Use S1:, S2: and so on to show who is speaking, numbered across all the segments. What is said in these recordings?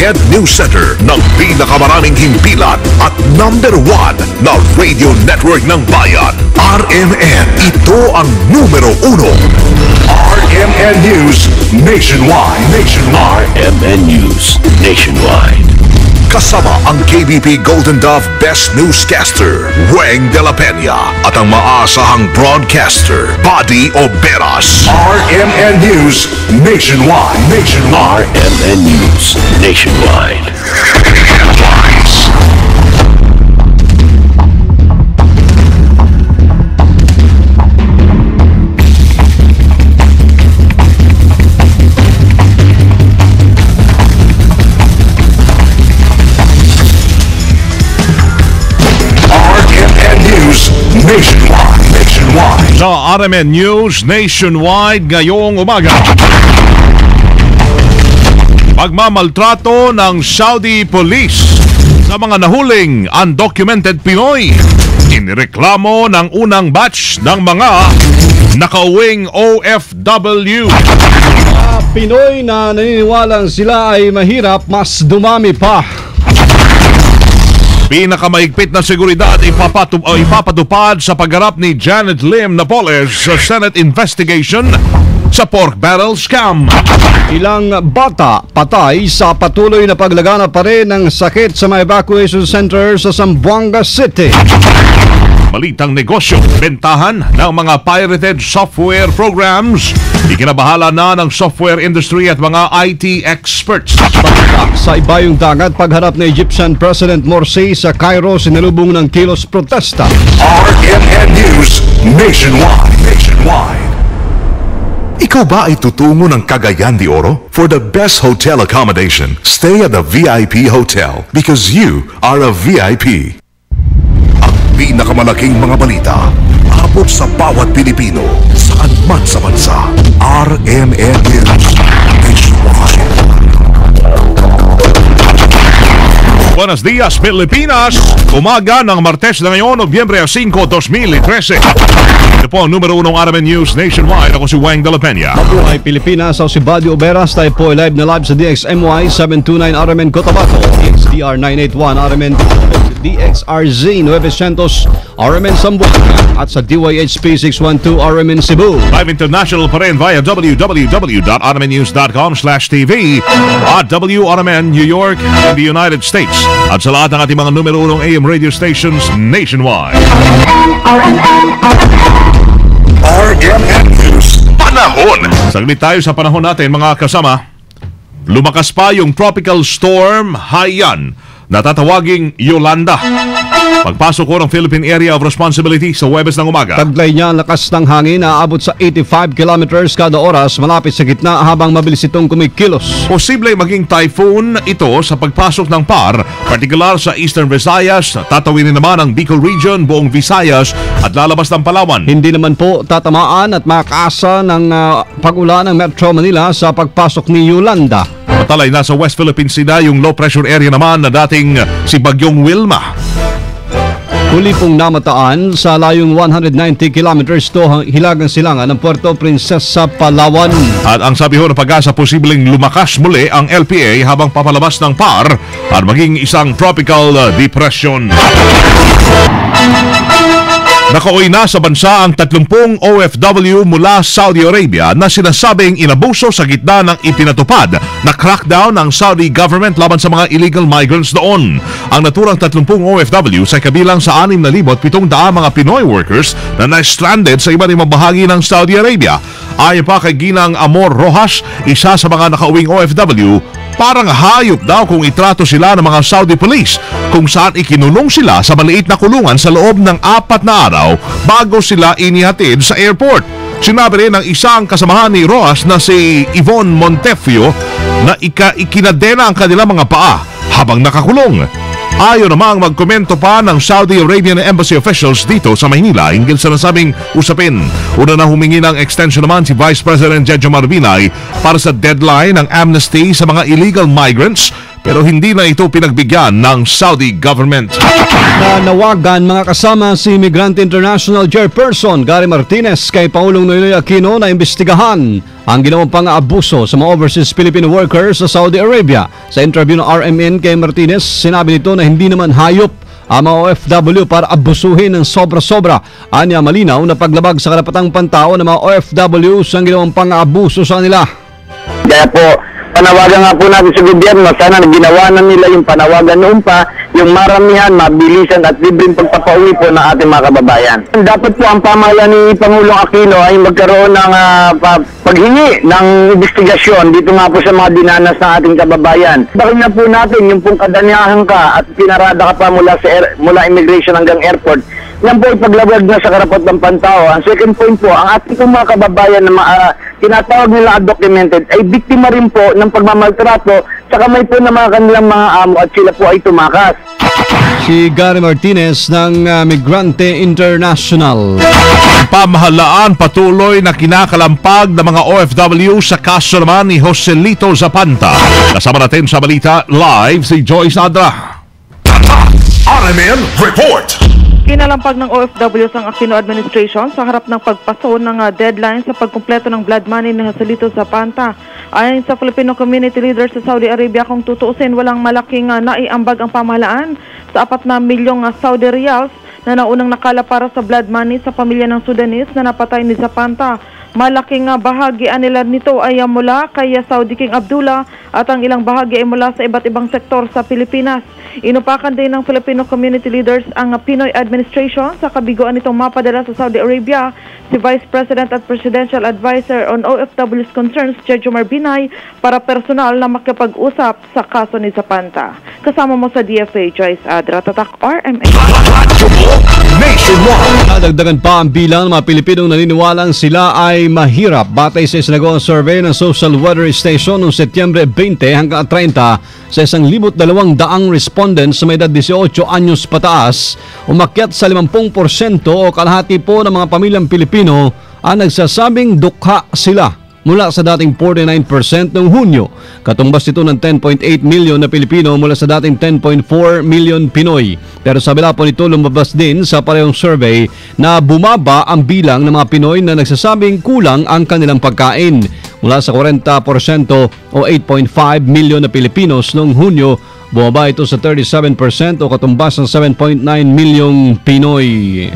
S1: Head News Center ng pinakamaraming himpilan at #1 na radio network ng bayan. RMN, ito ang numero 1. RMN News Nationwide. RMN News Nationwide. Kasama ang KBP Golden Dove Best Newscaster, Weng de la Peña, at ang maasahang broadcaster, Buddy Oberas. RMN News Nationwide. RMN News Nationwide. Headlines. Nationwide.
S2: Sa RMN News Nationwide ngayong umaga, pagmamaltrato ng Saudi Police sa mga nahuling undocumented Pinoy. Inireklamo ng unang batch ng mga nakauwing OFW.
S3: Pinoy na naniniwalang sila ay mahirap, mas dumami pa.
S2: Pinakamahigpit na seguridad ipapatupad sa pagharap ni Janet Lim Napoles sa Senate investigation sa pork barrel scam.
S3: Ilang bata patay sa patuloy na paglagana pa rin ng sakit sa mga evacuation center sa Zamboanga City.
S2: Malitang negosyo, bentahan ng mga pirated software programs. Ikinabahala na ng software industry at mga IT experts.
S3: Sa ibayong dagat, pagharap ng Egyptian President Morsi sa Cairo, sinalubong ng kilos protesta.
S1: RMN News Nationwide. Ikaw ba ay tutungo ng Cagayan de Oro? For the best hotel accommodation, stay at the VIP Hotel because you are a VIP. Ang pinakamalaking mga balita, abot sa bawat Pilipino, saan man sa bansa. RMN News Nationwide.
S2: Buenos dias, Pilipinas! Umaga ng Martes na ngayon, Nobyembre 5, 2013. Ito po ang numero 1 RMN News Nationwide. Ako si Weng de la Peña.
S3: Mabuhay Pilipinas, ako si Buddy Oberas. Tayo po live sa DXMY 729 RMN Cotabato, DXDR 981 RMN DXRZ 900 RMN Zamboanga at sa DYHP 612 RMN Cebu.
S2: Live international pa rin via www.rmnnews.com/TV at WRMN New York in the United States at sa lahat ng ating mga numero 1 AM radio stations nationwide.
S1: RMN News Panahon.
S2: Saglit tayo sa panahon natin mga kasama. Lumakas pa yung tropical storm Haiyan na tatawaging Yolanda. Pagpasok ko ng Philippine Area of Responsibility sa Huwebes ng umaga.
S3: Taglay niya ang lakas ng hangin na aabot sa 85 kilometers kada oras malapit sa gitna habang mabilis itong kumikilos.
S2: Posible maging typhoon ito sa pagpasok ng PAR, partikular sa Eastern Visayas, tatawinin naman ang Bicol Region, buong Visayas at lalabas ng Palawan.
S3: Hindi naman po tatamaan at makakaasa ng pag-ulan ng Metro Manila sa pagpasok ni Yolanda.
S2: Matalay na sa West Philippine Sea yung low pressure area naman na dating si Bagyong Wilma.
S3: Huli pong namataan sa layong 190 kilometers to hilagang silangan ng Puerto Princesa, Palawan.
S2: At ang sabi ho ng Pag-asa, posibleng lumakas muli ang LPA habang papalabas ng PAR at maging isang tropical depression. Nakauwi na sa bansa ang 30 OFW mula Saudi Arabia na sinasabing inabuso sa gitna ng ipinatupad na crackdown ng Saudi government laban sa mga illegal migrants doon. Ang naturang 30 OFW sa kabilang sa 6,700 mga Pinoy workers na na-stranded sa iba't ibang bahagi ng Saudi Arabia. Ayon pa kay Ginang Amor Rojas, isa sa mga nakauwing OFW, parang hayop daw kung itrato sila ng mga Saudi police kung saan ikinulong sila sa maliit na kulungan sa loob ng 4 na araw bago sila inihatid sa airport. Sinabi rin ng isang kasamahan ni Rojas na si Yvonne Montefio na ikinadena ang kanilang mga paa habang nakakulong. Ayaw namang magkomento pa ng Saudi Arabian Embassy officials dito sa Maynila hinggil sa nasabing usapin. Una na humingi ng extension naman si Vice President Jejo Marbinay para sa deadline ng amnesty sa mga illegal migrants, pero hindi na ito pinagbigyan ng Saudi government.
S3: Nanawagan mga kasama si Migrante International Chairperson Gary Martinez kay Pangulong Noynoy Aquino na imbestigahan ang ginawang pang-aabuso sa mga overseas Filipino workers sa Saudi Arabia. Sa interview ng RMN kay Martinez, sinabi nito na hindi naman hayop ang mga OFW para abusuhin ng sobra-sobra. Anya malinaw na paglabag sa karapatang pantao ng mga OFW sa ginawang pang-aabuso sa kanila.
S4: Kaya po, panawagan nga po natin sa gobyerno, sana ginawa na nila yung panawagan noon pa, yung maramihan, mabilisan at libreng pagpapauwi po ng ating mga kababayan. Dapat po ang pamahalaan ni Pangulong Aquino ay magkaroon ng paghingi ng investigasyon dito nga po sa mga dinanas ng ating kababayan. Bakit na po natin yung pong kadaniyahan ka at pinarada ka pa mula immigration hanggang airport, yan po ay paglabag na sa karapat ng pantao. Ang second point po, ang ating mga kababayan na tinatawag nila undocumented ay biktima rin po ng pagmamaltrato sa kamay po ng mga kanilang mga amo at sila po ay tumakas.
S3: Si Gary Martinez ng Migrante International.
S2: Pamahalaan patuloy na kinakalampag ng mga OFW sa kaso naman ni Joselito Zapanta. Kasama natin sa balita live si Joyce Adra.
S1: RMN Report.
S5: Kinalampag ng OFW ang Aquino administration sa harap ng pagpaso ng deadline sa pagkumpleto ng blood money ni Joselito Zapanta. Ayon sa Filipino community leaders sa Saudi Arabia, kung tutuusin, walang malaking naiambag ang pamahalaan sa 4 na milyong Saudi Riyals na naunang nakala para sa blood money sa pamilya ng Sudanese na napatay ni Zapanta. Malaking bahagi nila nito ay mula kay Saudi King Abdullah at ang ilang bahagi ay mula sa iba't ibang sektor sa Pilipinas. Inupakan din ng Filipino community leaders ang Pinoy administration sa kabiguan nitong mapadala sa Saudi Arabia si Vice President at Presidential Advisor on OFW's Concerns, Jejomar Binay, para personal na makipag-usap sa kaso ni Zapanta. Kasama mo sa DFA, Joyce Adra, Tatak RMN.
S3: Nadagdagan pa ang bilang ng mga Pilipinong naniniwalang sila ay mahirap batay sa isinagawang survey ng Social Weather Station noong Setyembre 20 hanggang 30 sa 1,200 respondents sa may edad 18 anyos pataas. Umakyat sa 50% o kalahati po ng mga pamilyang Pilipino ang nagsasabing dukha sila mula sa dating 49% noong Hunyo. Katumbas ito ng 10.8 milyon na Pilipino mula sa dating 10.4 milyon Pinoy. Pero sa kabila po nito, lumabas din sa parehong survey na bumaba ang bilang ng mga Pinoy na nagsasabing kulang ang kanilang pagkain. Mula sa 40% o 8.5 milyon na Pilipinos noong Hunyo, bumaba ito sa 37% o katumbas ng 7.9 milyong Pinoy.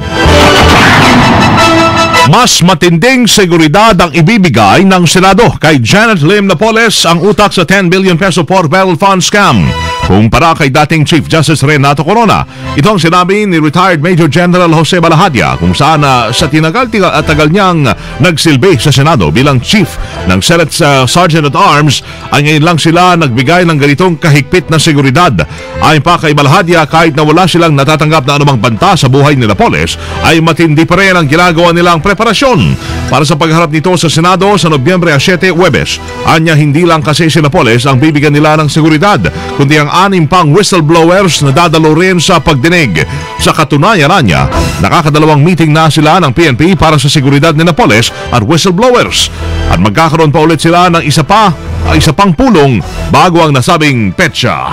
S2: Mas matinding seguridad ang ibibigay ng Senado kay Janet Lim Napoles ang utak sa 10 billion peso Port Barrel Fund scam kumpara kay dating Chief Justice Renato Corona. Ito ang sinabi ni retired Major General Jose Balahadia kung saan sa tagal niyang nagsilbi sa Senado bilang Chief ng Senate Sergeant at Arms ay ngayon lang sila nagbigay ng ganitong kahigpit na seguridad. Ayon pa kay Balahadia, kahit na wala silang natatanggap na anumang banta sa buhay ni Napoles, ay matindi pa rin ang ginagawa nilang preparasyon para sa pagharap nito sa Senado sa Nobyembre 7, Huwebes. Anya, hindi lang kasi si Napoles ang bibigyan nila ng seguridad, kundi ang 6 pang whistleblowers na dadalo rin sa pagdinig. Sa katunayan niya, nakakadalawang meeting na sila ng PNP para sa seguridad ni Napoles at whistleblowers. At magkakaroon pa ulit sila ng isa pang pulong bago ang nasabing petsa.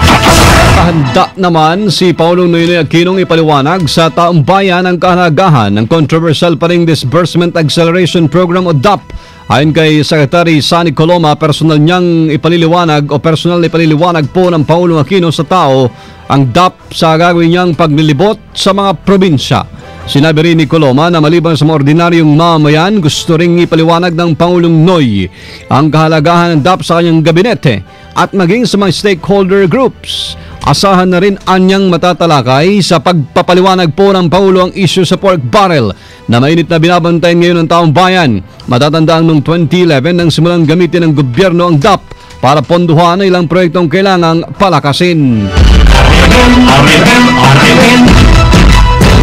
S3: Handa naman si Pangulong Noynoy Aquino ipaliwanag sa taong bayan ang kahalagahan ng controversial pa ring Disbursement Acceleration Program o DAP. Ayon kay Secretary Sunny Coloma, personal na ipaliliwanag po ng Pangulong Aquino sa tao ang DAP sa gagawin niyang paglilibot sa mga probinsya. Sinabi rin ni Coloma na maliban sa mga ordinaryong mamamayan, gusto ring ipaliwanag ng Pangulong Noy ang kahalagahan ng DAP sa kanyang gabinete at maging sa mga stakeholder groups. Asahan na rin anyang matatalakay sa pagpapaliwanag po ng Pangulo ang issue sa pork barrel na mainit na binabantayan ngayon ng taong bayan. Matatandaan noong 2011 nang simulang gamitin ng gobyerno ang DAP para ponduhan ang ilang proyektong kailangang palakasin.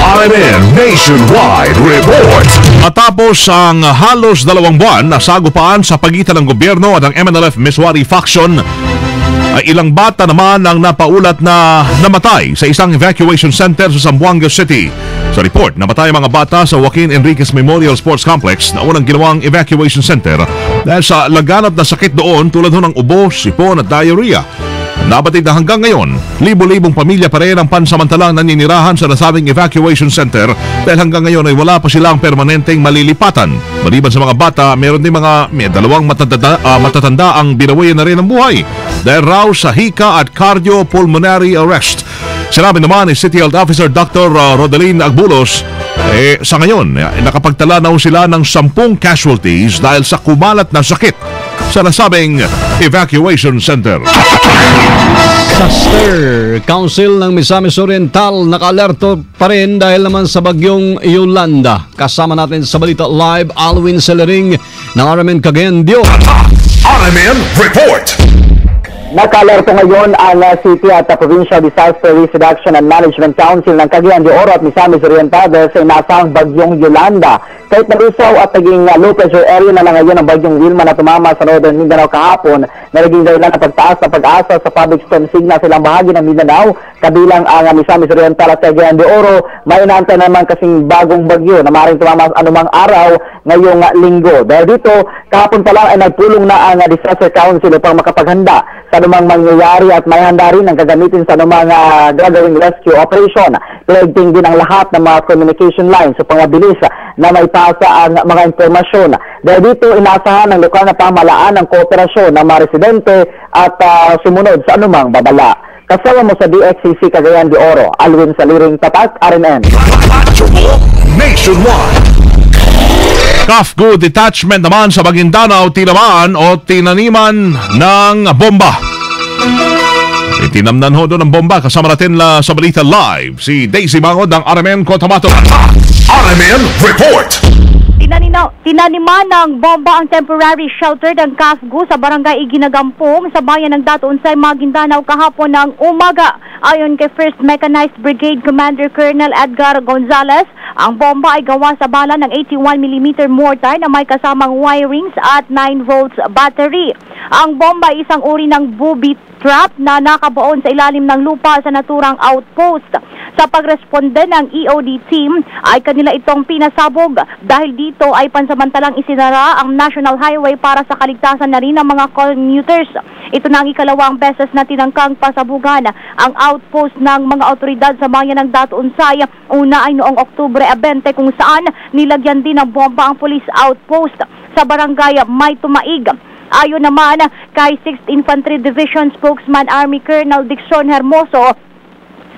S1: RMN Nationwide Report.
S2: Matapos ang halos 2 buwan na sagupaan sa pagitan ng gobyerno at ang MNLF Miswari faction, ay ilang bata naman ang napaulat na namatay sa isang evacuation center sa Zamboanga City. Sa report, namatay ang mga bata sa Joaquin Enriquez Memorial Sports Complex na unang ginawang evacuation center dahil sa laganap na sakit doon tulad ng ubo, sipon at diarrhea. Nabatid na hanggang ngayon, libo-libong pamilya pa rin ang pansamantalang naninirahan sa nasabing evacuation center dahil hanggang ngayon ay wala pa silang permanenteng malilipatan. Maliban sa mga bata, meron din may dalawang matatanda ang binawayan na rin ng buhay dahil raw sa hika at cardiopulmonary arrest. Sinabi naman ni City Health Officer Dr. Rodeline Agbulos, sa ngayon, nakapagtala na sila ng 10 casualties dahil sa kumalat na sakit sa nasabing evacuation center.
S3: Sa STER, Council ng Misamis Oriental naka-alerto pa rin dahil naman sa bagyong Yolanda. Kasama natin sa Balita Live, Alwin Celering ng RMN Cagayan de Oro.
S1: RMN Report!
S4: Naka-alerto ngayon ang City at Provincial Disaster Risk Reduction and Management Council ng Cagayan de Oro at Misamis Oriental sa inasahang bagyong Yolanda. Kahit nalusaw at naging low pressure area na ngayon ang bagyong Wilma na tumama sa Northern Mindanao kahapon na naging dahilan ng pagtaas na pag-asa sa public storm signal sa ilang bahagi ng Mindanao, kabilang ang Misamis Oriental at Cagayan de Oro. May inaantay naman kasing bagong bagyo na maaaring tumama anumang araw ngayong linggo. Dahil dito, kahapon pa lang ay nagpulong na ang Disaster Council upang makapaghanda sa anumang mangyayari at may handa rin ang gagamitin sa anumang gagawing rescue operation. Pinagting din ang lahat ng mga communication lines upang mabilis na may pasa ang mga informasyon. Dahil dito, inaasahan ng lokal na pamahalaan ang kooperasyon ng mga residente at sumunod sa anumang babala. Kasama mo sa DXCC Cagayan de Oro, Alwin Saliring, Tatak, RMN.
S1: Nationwide!
S2: CAFGU detachment naman sa Maguindanao tinamaan o tinaniman ng bomba. Itinamnan ho doon ng bomba. Kasama natin sa Balita Live si Daisy Mangod ng RMN Cotabato.
S1: RMN Report!
S6: Tinaniman ng bomba ang temporary shelter ng CAFGU sa barangay Iginagampong sa bayan ng Datunsay, Maguindanao kahapon ng umaga. Ayon kay 1st Mechanized Brigade Commander Colonel Edgar Gonzalez, ang bomba ay gawa sa bala ng 81mm mortar na may kasamang wirings at 9 volts battery. Ang bomba ay isang uri ng booby trap na nakabaon sa ilalim ng lupa sa naturang outpost. Sa pagresponde ng EOD team ay kanila itong pinasabog dahil dito ay pansamantalang isinara ang National Highway para sa kaligtasan na rin ng mga commuters. Ito na ang ikalawang beses na tinangkang pasabugan ang outpost ng mga otoridad sa bayan ng Datunsay. Una ay noong Oktubre 20 kung saan nilagyan din ng bomba ang police outpost sa barangay May Tumaig. Ayon naman kay 6th Infantry Division spokesman Army Colonel Dixon Hermoso,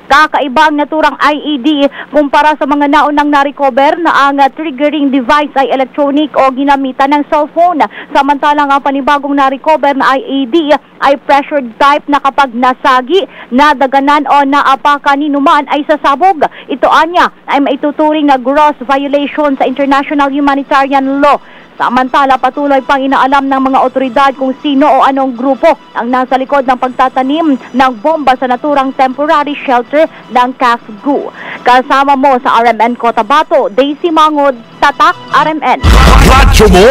S6: kakaiba ang naturang IED kumpara sa mga naunang na-recover na ang triggering device ay electronic o ginamitan ng cellphone. Samantalang ang panibagong na-recover na IED ay pressured type na kapag nasagi, nadaganan o naapakan ni numan ay sasabog. Ito anya ay maituturing na gross violation sa international humanitarian law. Samantala, patuloy pang inaalam ng mga otoridad kung sino o anong grupo ang nasa likod ng pagtatanim ng bomba sa naturang temporary shelter ng CAFGU. Kasama mo sa RMN Cotabato, Daisy Mangod, Tatak, RMN.
S1: Radyo mo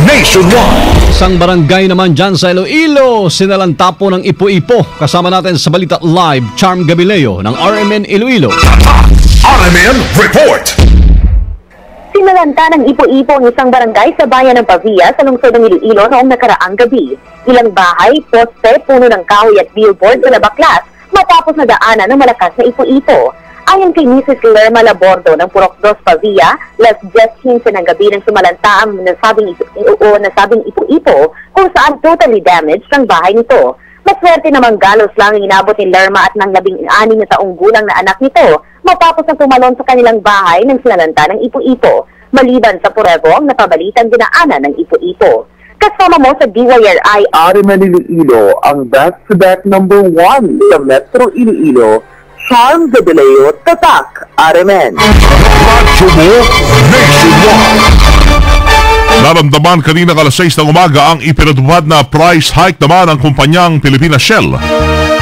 S1: nationwide!
S3: Isang barangay naman dyan sa Iloilo, sinalantapo ng Ipo-Ipo. Kasama natin sa Balita Live, Charm Gabileo ng RMN Iloilo.
S1: RMN Report!
S7: Sinalanta ng Ipo-Ipo ang isang barangay sa bayan ng Pavia sa lungsod ng Iloilo noong nakaraang gabi. Ilang bahay, poste, puno ng kahoy at billboard sa nabaklas matapos na daanan ng malakas na Ipo-Ipo. Ayon kay Mrs. Lerma Labordo ng Purok 2 Pavia, last 10:15 ng gabi nang sumalanta ang nasabing Ipo-Ipo kung saan totally damaged ang bahay nito. Maswerte namang galos lang ang inabot ni Lerma at ng 16 na taong gulang na anak nito matapos na tumalon sa kanilang bahay ng sinalanta ng Ipo-Ipo. Maliban sa Purebong, napabalitang dinaanan ng Ipo-Ipo. Kasama mo sa DYRI
S8: RMN Iloilo ang back-to-back number 1 sa Metro Iloilo, Charm Gabileo, Tatak, RMN.
S1: Radyo mo nationwide!
S2: Naramdaman kanina alas 6 ng umaga ang ipinatupad na price hike naman ng kumpanyang Pilipinas Shell.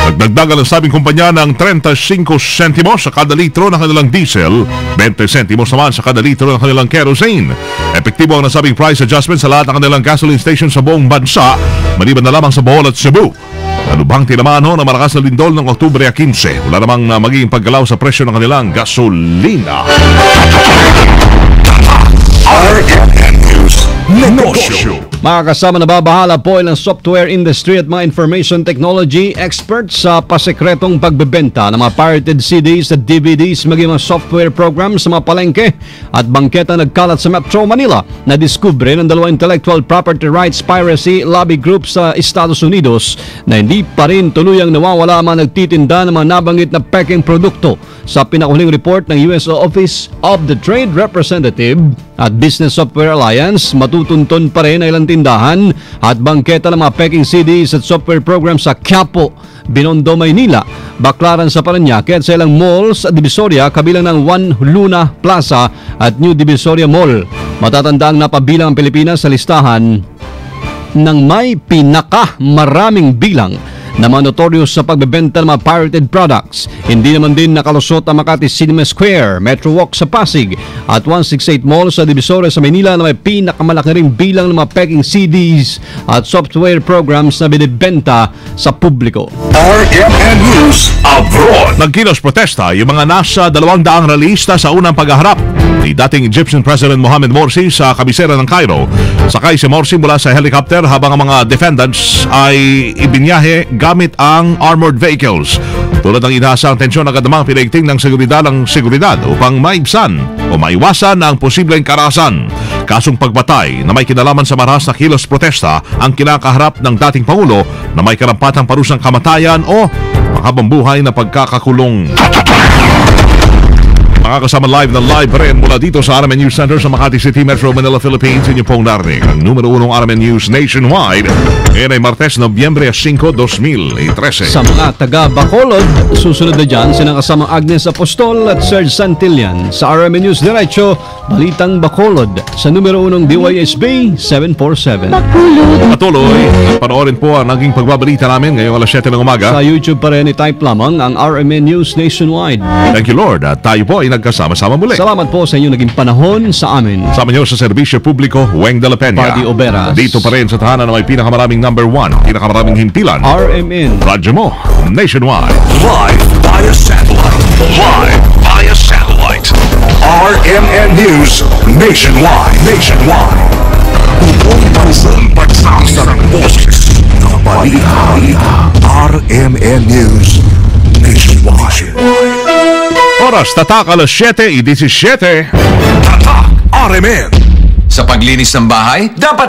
S2: Nagdagdagan ang sabing kumpanya ng 35 sentimos sa kada litro ng kanilang diesel, 20 sentimos naman sa kada litro ng kanilang kerosene. Epektibo ang nasabing price adjustment sa lahat ng kanilang gasoline station sa buong bansa, maliban na lamang sa Bohol at Cebu. Nalubhang tinamaan na malakas na lindol ng Oktubre 15. Wala namang magiging paggalaw sa presyo ng kanilang gasolina.
S1: RMN News negosyo.
S3: Mga kasama, nababahala po ilang software industry at mga information technology experts sa pasekretong pagbebenta ng mga pirated CDs at DVDs maging mga software programs sa mga palengke at bangketa nagkalat sa Metro Manila na diskubre ng dalawang intellectual property rights piracy lobby group sa Estados Unidos na hindi pa rin tuluyang nawawala mga nagtitinda ng mga nabanggit na peking produkto. Sa pinakuling report ng US Office of the Trade Representative at Business Software Alliance, matutunton pa rin ang ilang tindahan at bangketa ng mga peking CDs at software programs sa Quiapo, Binondo, Maynila, Baclaran sa Parañaque at sa ilang malls at Divisoria kabilang ng One Luna Plaza at New Divisoria Mall. Matatandaang napabilang ang Pilipinas sa listahan ng may pinakamaraming bilang na mga notorious sa pagbebenta ng mga pirated products. Hindi naman din nakalusot ang Makati Cinema Square, Metro Walk sa Pasig at 168 Mall sa Divisoria sa Manila na may pinakamalaki ring bilang ng mga peking CDs at software programs na binibenta sa publiko.
S1: RMN News Abroad.
S2: Nagkilos protesta yung mga nasa 200 realista sa unang paghaharap ni dating Egyptian President Mohamed Morsi sa kabisera ng Cairo. Sakay si Morsi mula sa helicopter habang ang mga defendants ay ibinyahe gamit ang armored vehicles. Tulad ng inaasang tensyon, agad namang pinaigting ng seguridad upang maibsan o maiwasan ang posibleng karahasan. Kasong pagbatay na may kinalaman sa marahas na kilos protesta ang kinakaharap ng dating Pangulo na may karampatang parusang kamatayan o makahabang buhay na pagkakakulong. Mga kasama live na live rin mula dito sa RMN News Center sa Makati City, Metro Manila, Philippines. Inyong pong narinig ang numero 1 RMN News nationwide. Ngayon ay Martes, Nobyembre 5, 2013.
S3: Sa mga taga Bacolod, susunod na dyan sinang kasama Agnes Apostol at Serge Santillan sa RMN News Diretso, Balitang Bacolod sa numero 1 DYSB 747.
S2: Patuloy at panoorin po ang naging pagbabalita namin ngayong alas 7 ng umaga.
S3: Sa YouTube pa rin, i-type lamang ang RMN News Nationwide.
S2: Thank you, Lord. At tayo po ay nagkasama-sama muli.
S3: Salamat po sa inyong naging panahon sa amin.
S2: Sama niyo sa serbisyo publiko, Weng de la Peña.
S3: Buddy Oberas.
S2: Dito pa rin sa tahanan na may pinakamaraming number 1, pinakamaraming himpilan.
S3: RMN.
S2: Radyo mo, nationwide.
S1: Live via satellite. Live via satellite. RMN News nationwide. Nationwide. Buong bansang pagsasarang boses ng balita. RMN News nationwide.
S2: Oras, tatak alas 7:17.
S1: Tatak RMN.
S9: Sa paglinis ng bahay, dapat